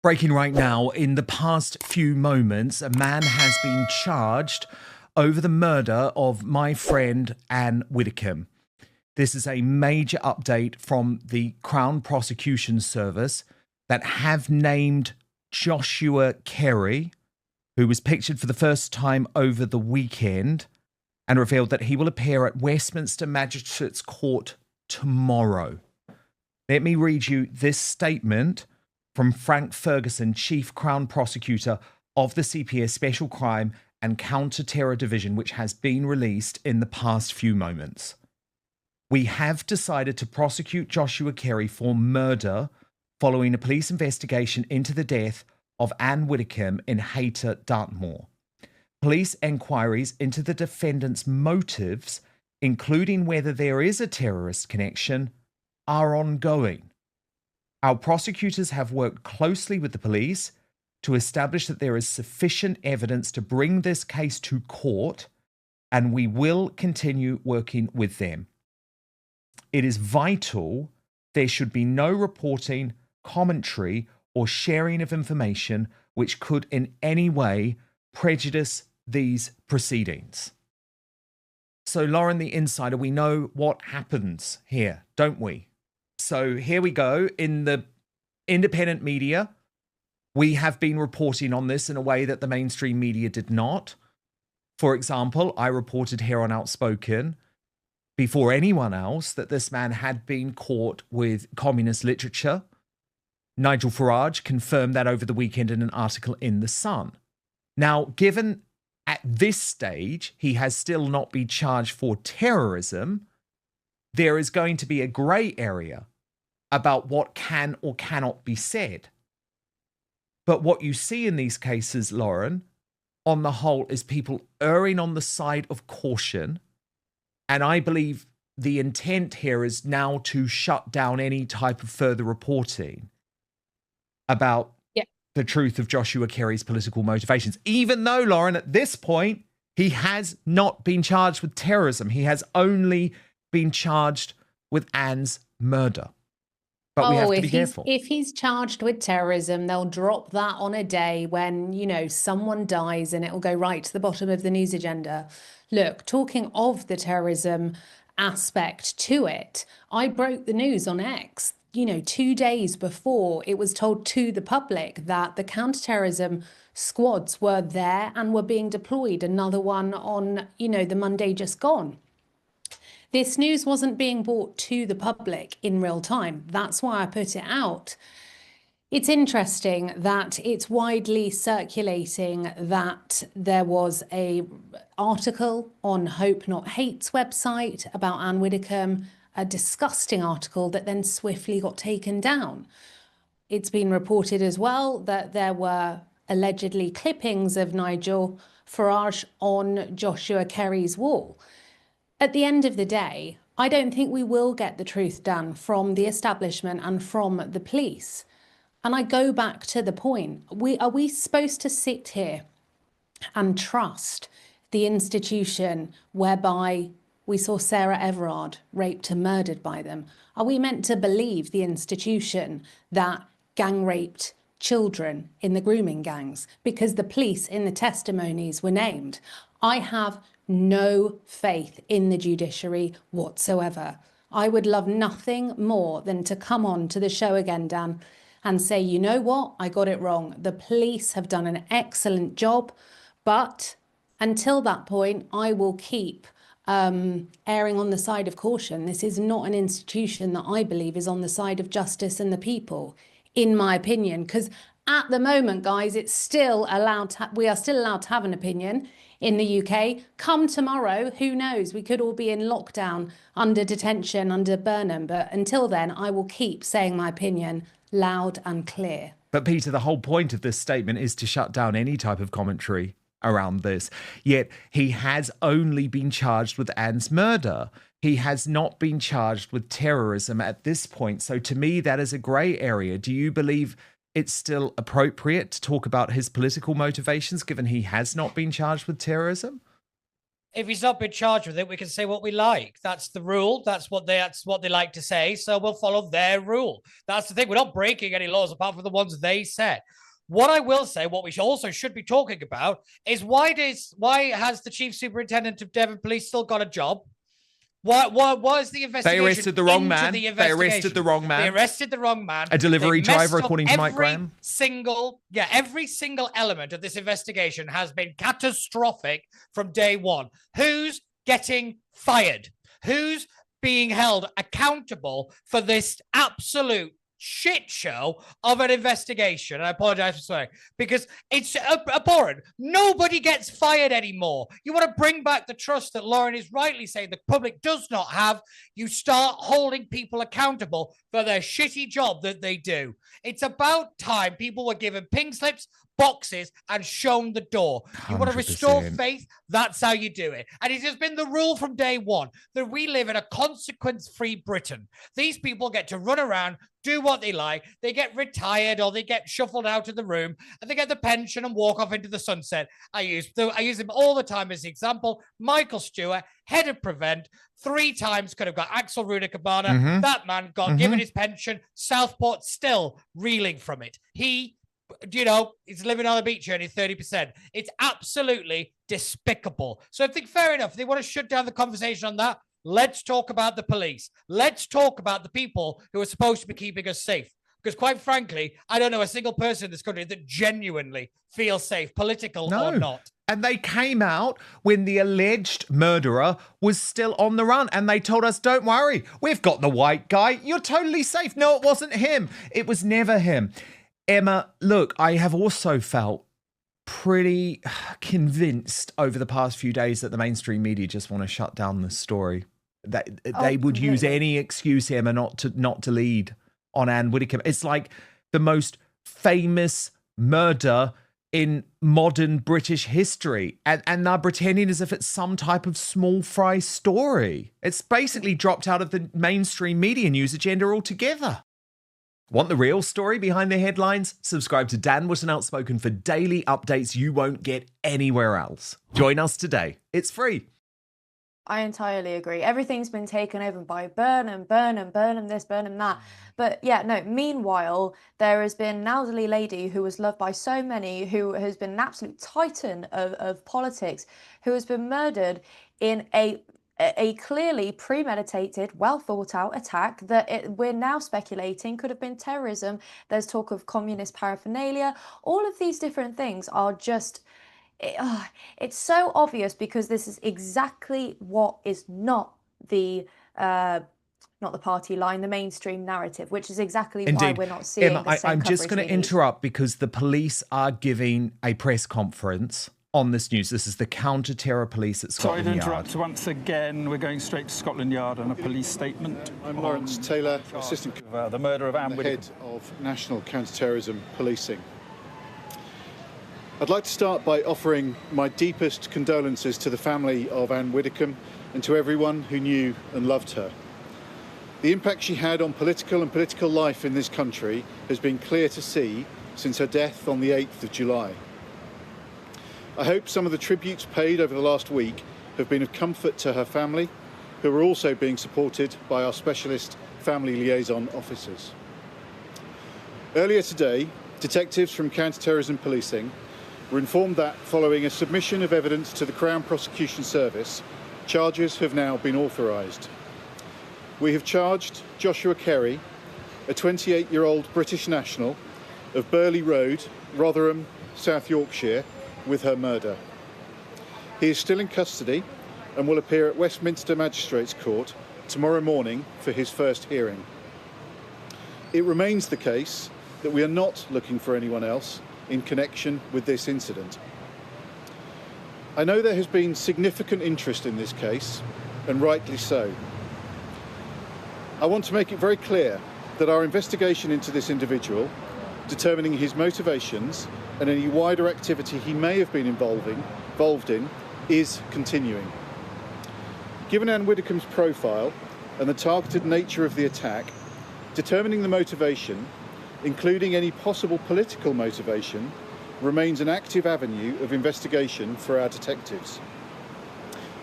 Breaking right now, in the past few moments, a man has been charged over the murder of my friend Ann Widdecombe. This is a major update from the Crown Prosecution Service that have named Joshua Carey, who was pictured for the first time over the weekend, and revealed that he will appear at Westminster Magistrates Court tomorrow. Let me read you this statement from Frank Ferguson, Chief Crown Prosecutor of the CPS Special Crime and Counter-Terror Division, which has been released in the past few moments. We have decided to prosecute Joshua Carey for murder following a police investigation into the death of Ann Widdecombe in Hayter, Dartmoor. Police enquiries into the defendant's motives, including whether there is a terrorist connection, are ongoing. Our prosecutors have worked closely with the police to establish that there is sufficient evidence to bring this case to court, and we will continue working with them. It is vital there should be no reporting, commentary, or sharing of information which could in any way prejudice these proceedings. So, Lauren, the insider, we know what happens here, don't we? So here we go. In the independent media, we have been reporting on this in a way that the mainstream media did not. For example, I reported here on Outspoken before anyone else that this man had been caught with communist literature. Nigel Farage confirmed that over the weekend in an article in The Sun. Now, given at this stage he has still not been charged for terrorism, there is going to be a grey area about what can or cannot be said. But what you see in these cases, Lauren, on the whole, is people erring on the side of caution. And I believe the intent here is now to shut down any type of further reporting about the truth of Joshua Carey's political motivations. Even though, Lauren, at this point, he has not been charged with terrorism. He has only been charged with Ann's murder. But we have to be careful. If he's charged with terrorism, they'll drop that on a day when, you know, someone dies and it'll go right to the bottom of the news agenda. Look, talking of the terrorism aspect to it, I broke the news on X, 2 days before it was told to the public that the counterterrorism squads were there and were being deployed. Another one on, the Monday just gone. This news wasn't being brought to the public in real time. That's why I put it out. It's interesting that it's widely circulating that there was an article on Hope Not Hate's website about Ann Widdecombe, a disgusting article that then swiftly got taken down. It's been reported as well that there were allegedly clippings of Nigel Farage on Joshua Carey's wall. At the end of the day, I don't think we will get the truth done from the establishment and from the police. And I go back to the point, are we supposed to sit here and trust the institution whereby we saw Sarah Everard raped and murdered by them? Are we meant to believe the institution that gang raped children in the grooming gangs because the police in the testimonies were named? I have no faith in the judiciary whatsoever. I would love nothing more than to come on to the show again, Dan, and say, you know what, I got it wrong. The police have done an excellent job, but until that point, I will keep erring on the side of caution. This is not an institution that I believe is on the side of justice and the people, in my opinion, because at the moment, guys, it's still allowed we are still allowed to have an opinion in the UK. Come tomorrow, who knows? We could all be in lockdown, under detention, under Burnham. But until then, I will keep saying my opinion loud and clear. But Peter, the whole point of this statement is to shut down any type of commentary around this. Yet he has only been charged with Ann's murder. He has not been charged with terrorism at this point. So to me, that is a grey area. Do you believe it's still appropriate to talk about his political motivations, given he has not been charged with terrorism? if he's not been charged with it, we can say what we like. That's the rule. That's what they like to say. So we'll follow their rule. That's the thing. We're not breaking any laws apart from the ones they set. What I will say, what we also should be talking about, is why has the chief superintendent of Devon Police still got a job? What was the investigation? They arrested the wrong man. They arrested the wrong man. They arrested the wrong man. A delivery driver, according to Mike Graham. Every single element of this investigation has been catastrophic from day one. Who's getting fired? Who's being held accountable for this absolute shit show of an investigation? And I apologize for swearing because it's abhorrent. Nobody gets fired anymore. You want to bring back the trust that Lauren is rightly saying the public does not have. You start holding people accountable for their shitty job that they do. It's about time people were given pink slips, boxes, and shown the door. You want to restore faith? That's how you do it. And it has been the rule from day one that we live in a consequence-free Britain. These people get to run around, do what they like. They get retired or they get shuffled out of the room and they get the pension and walk off into the sunset. I use them all the time as an example. Michael Stewart, head of Prevent, 3 times could have got Axel Ruda-Cabana. That man got given his pension. Southport still reeling from it. He's living on the beach earning 30%. It's absolutely despicable. So I think fair enough. They want to shut down the conversation on that. Let's talk about the police. Let's talk about the people who are supposed to be keeping us safe. Because quite frankly, I don't know a single person in this country that genuinely feels safe, political or not. And they came out when the alleged murderer was still on the run. And they told us, don't worry, we've got the white guy. You're totally safe. No, it wasn't him. It was never him. Emma, look, I have also felt pretty convinced over the past few days that the mainstream media just want to shut down this story. That they would use any excuse, Emma, not to lead on Ann Widdecombe. It's like the most famous murder in modern British history. And they're pretending as if it's some type of small fry story. It's basically dropped out of the mainstream media news agenda altogether. Want the real story behind the headlines? Subscribe to Dan Wootton Outspoken for daily updates you won't get anywhere else. Join us today. It's free. I entirely agree. Everything's been taken over by Burnham this, Burnham that. But yeah, no, meanwhile, there has been an elderly lady who was loved by so many, who has been an absolute titan of politics, who has been murdered in a clearly premeditated, well thought out attack that we're now speculating could have been terrorism. There's talk of communist paraphernalia. All of these different things are just, it's so obvious because this is exactly what is not the party line, the mainstream narrative, which is exactly why we're not seeing the same I'm just going to interrupt because the police are giving a press conference on this news. This is the counter-terror police at Scotland Yard. Sorry to interrupt once again. We're going straight to Scotland Yard on a police statement. I'm Lawrence Taylor, Assistant the murder of Ann Widdecombe, Head of National Counter-Terrorism Policing. I'd like to start by offering my deepest condolences to the family of Ann Widdecombe and to everyone who knew and loved her. The impact she had on political life in this country has been clear to see since her death on the 8th of July. I hope some of the tributes paid over the last week have been of comfort to her family, who are also being supported by our specialist family liaison officers. Earlier today, detectives from Counter-Terrorism Policing were informed that following a submission of evidence to the Crown Prosecution Service, charges have now been authorised. We have charged Joshua Kerry, a 28-year-old British national of Burley Road, Rotherham, South Yorkshire, with her murder. He is still in custody and will appear at Westminster Magistrates Court tomorrow morning for his first hearing. It remains the case that we are not looking for anyone else in connection with this incident. I know there has been significant interest in this case, and rightly so. I want to make it very clear that our investigation into this individual, determining his motivations and any wider activity he may have been involved in, is continuing. Given Ann Widdecombe's profile and the targeted nature of the attack, determining the motivation, including any possible political motivation, remains an active avenue of investigation for our detectives.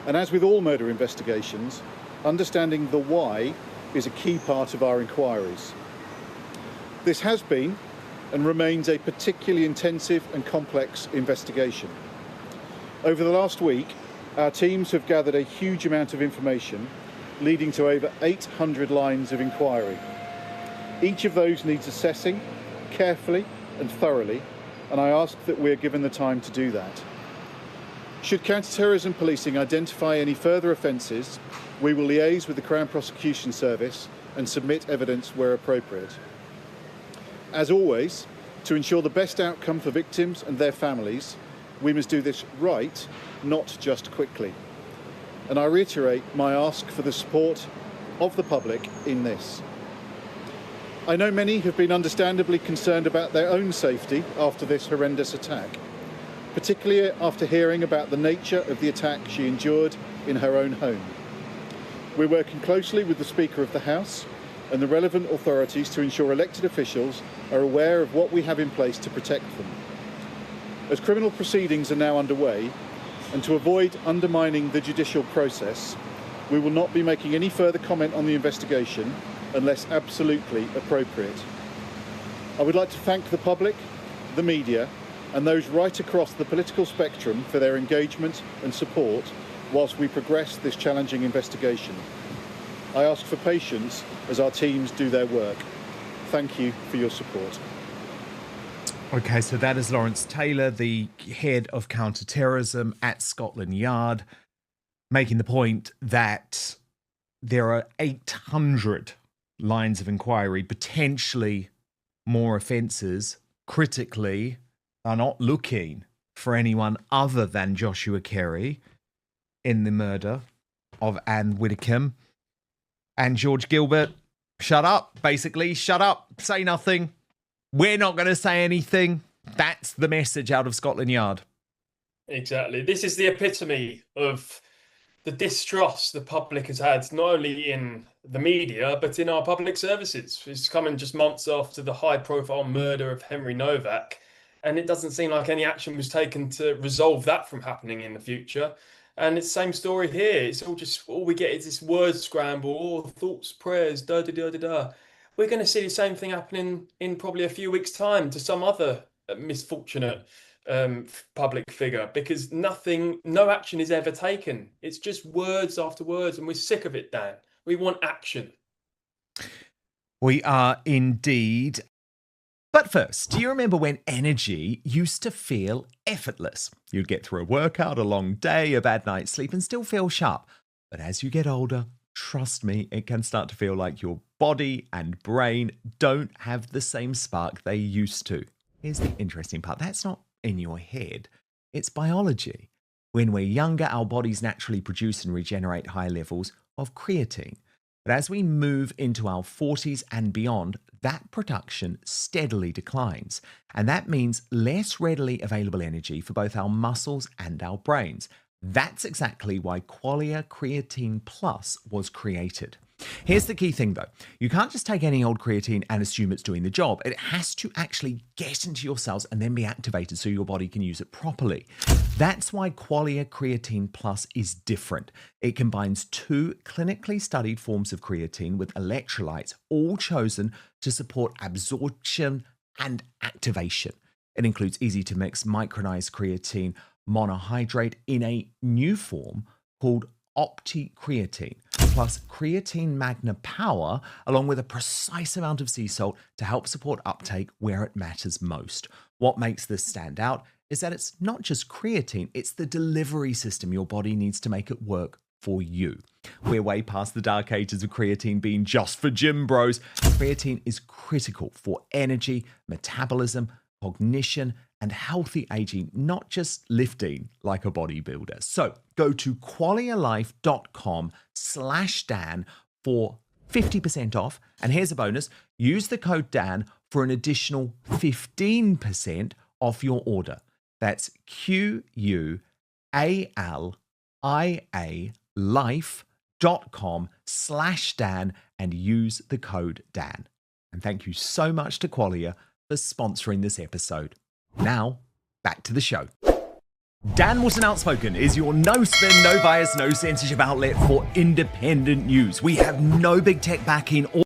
And as with all murder investigations, understanding the why is a key part of our inquiries. This has been and remains a particularly intensive and complex investigation. Over the last week, our teams have gathered a huge amount of information, leading to over 800 lines of inquiry. Each of those needs assessing carefully and thoroughly, and I ask that we're given the time to do that. Should counter-terrorism policing identify any further offences, we will liaise with the Crown Prosecution Service and submit evidence where appropriate. As always, to ensure the best outcome for victims and their families, we must do this right, not just quickly. And I reiterate my ask for the support of the public in this. I know many have been understandably concerned about their own safety after this horrendous attack, particularly after hearing about the nature of the attack she endured in her own home. We're working closely with the Speaker of the House and the relevant authorities to ensure elected officials are aware of what we have in place to protect them. As criminal proceedings are now underway, and to avoid undermining the judicial process, we will not be making any further comment on the investigation unless absolutely appropriate. I would like to thank the public, the media, and those right across the political spectrum for their engagement and support whilst we progress this challenging investigation. I ask for patience as our teams do their work. Thank you for your support. Okay, so that is Lawrence Taylor, the head of counter-terrorism at Scotland Yard, making the point that there are 800 lines of inquiry, potentially more offences. Critically, are not looking for anyone other than Joshua Carey in the murder of Ann Widdecombe. And George Gilbert, shut up, basically, shut up, say nothing. We're not going to say anything. That's the message out of Scotland Yard. Exactly. This is the epitome of the distrust the public has had, not only in the media, but in our public services. It's coming just months after the high-profile murder of Henry Novak, and it doesn't seem like any action was taken to resolve that from happening in the future. And it's the same story here. It's all we get is this word scramble, all thoughts, prayers, da-da-da-da-da. We're going to see the same thing happening in probably a few weeks' time to some other misfortunate public figure, because no action is ever taken. It's just words after words, and we're sick of it, Dan. We want action. We are indeed. But first, do you remember when energy used to feel effortless? You'd get through a workout, a long day, a bad night's sleep, and still feel sharp. But as you get older, trust me, it can start to feel like your body and brain don't have the same spark they used to. Here's the interesting part. That's not in your head. It's biology. When we're younger, our bodies naturally produce and regenerate high levels of creatine. But as we move into our 40s and beyond, that production steadily declines. And that means less readily available energy for both our muscles and our brains. That's exactly why Qualia Creatine Plus was created. Here's the key thing though. You can't just take any old creatine and assume it's doing the job. It has to actually get into your cells and then be activated so your body can use it properly. That's why Qualia Creatine Plus is different. It combines two clinically studied forms of creatine with electrolytes, all chosen to support absorption and activation. It includes easy to mix micronized creatine monohydrate in a new form called OptiCreatine, plus creatine magna power, along with a precise amount of sea salt to help support uptake where it matters most. What makes this stand out is that it's not just creatine, it's the delivery system your body needs to make it work for you. We're way past the dark ages of creatine being just for gym bros. Creatine is critical for energy, metabolism, cognition, and healthy aging, not just lifting like a bodybuilder. So go to qualialife.com/Dan for 50% off. And here's a bonus. Use the code Dan for an additional 15% off your order. That's QUALIA life.com/Dan and use the code Dan. And thank you so much to Qualia for sponsoring this episode. Now, back to the show. Dan Wotton Outspoken is your no spin, no bias, no censorship outlet for independent news. We have no big tech backing or